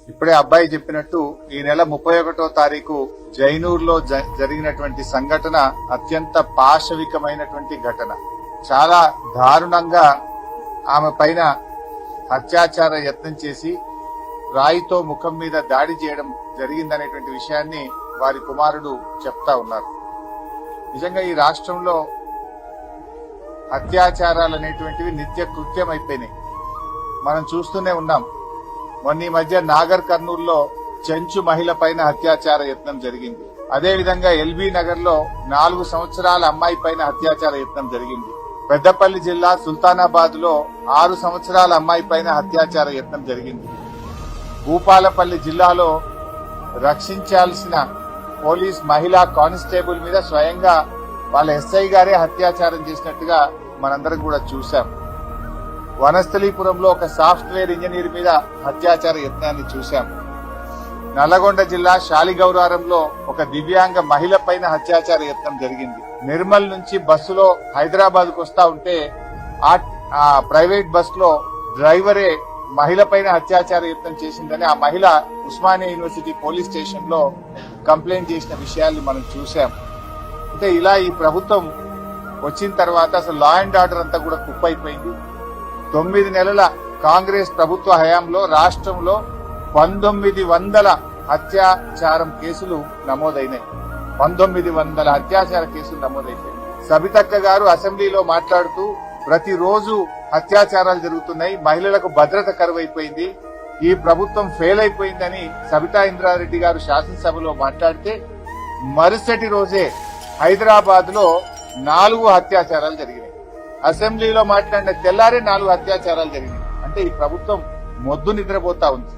ఇప్పుడే అబ్బాయి చెప్పినట్టు ఈ నెల 31వ తారీఖు జైనూర్లో జరిగినటువంటి సంఘటన అత్యంత పాశవికమైనటువంటి ఘటన. చాలా దారుణంగా ఆమె పైన అత్యాచార యత్నం చేసి రాయితో ముఖం మీద దాడి చేయడం జరిగిందనేటువంటి విషయాన్ని వారి కుమారుడు చెప్తా ఉన్నారు. నిజంగా ఈ రాష్ట్రంలో అత్యాచారాలు అనేటువంటివి నిత్య కృత్యం అయిపోయినాయి. మనం చూస్తూనే ఉన్నాం. మొన్న ఈ మధ్య నాగర్ కర్నూల్లో చెంచు మహిళ పైన అత్యాచార యత్నం జరిగింది. అదేవిధంగా ఎల్బీ నగర్ లో 4 సంవత్సరాల అమ్మాయి పైన అత్యాచార యత్నం జరిగింది. పెద్దపల్లి జిల్లా సుల్తానాబాద్ లో 6 సంవత్సరాల అమ్మాయి పైన అత్యాచార యత్నం జరిగింది. భూపాలపల్లి జిల్లాలో రక్షించాల్సిన పోలీస్ మహిళా కానిస్టేబుల్ మీద స్వయంగా వాళ్ళ ఎస్ఐ గారే అత్యాచారం చేసినట్టుగా మనందరం కూడా చూశాం. వనస్థలీపురంలో ఒక సాఫ్ట్వేర్ ఇంజనీర్ మీద అత్యాచార యత్నాన్ని చూశాం. నల్లగొండ జిల్లా శాలిగౌరారంలో ఒక దివ్యాంగ మహిళ పైన అత్యాచార యత్నం జరిగింది. నిర్మల్ నుంచి బస్సులో హైదరాబాద్ కు వస్తా ఉంటే ఆ ప్రైవేట్ బస్ లో డ్రైవరే మహిళ పైన అత్యాచార యత్నం చేసిందని ఆ మహిళ ఉస్మానియా యూనివర్సిటీ పోలీస్ స్టేషన్ లో కంప్లైంట్ చేసిన విషయాన్ని మనం చూశాం. అంటే ఇలా ఈ ప్రభుత్వం వచ్చిన తర్వాత అసలు లా అండ్ ఆర్డర్ అంతా కూడా కుప్పైపోయింది. 9 నెలల కాంగ్రెస్ ప్రభుత్వ హయాంలో రాష్ట్రంలో 1900 అత్యాచారం కేసులు నమోదైనాయి. 1900 అత్యాచార కేసులు నమోదైనాయి. సబితక్క గారు అసెంబ్లీలో మాట్లాడుతూ ప్రతిరోజు అత్యాచారాలు జరుగుతున్నాయి, మహిళలకు భద్రత కరువైపోయింది, ఈ ప్రభుత్వం ఫెయిల్ అయిపోయిందని సబితా ఇంద్రారెడ్డి గారు శాసనసభలో మాట్లాడితే మరుసటి రోజే హైదరాబాద్ లో 4 అత్యాచారాలు జరిగినాయి. అసెంబ్లీలో మాట్లాడిన తెల్లారే 4 అత్యాచారాలు జరిగినాయి. అంటే ఈ ప్రభుత్వం మొద్దు నిద్రపోతా ఉంది.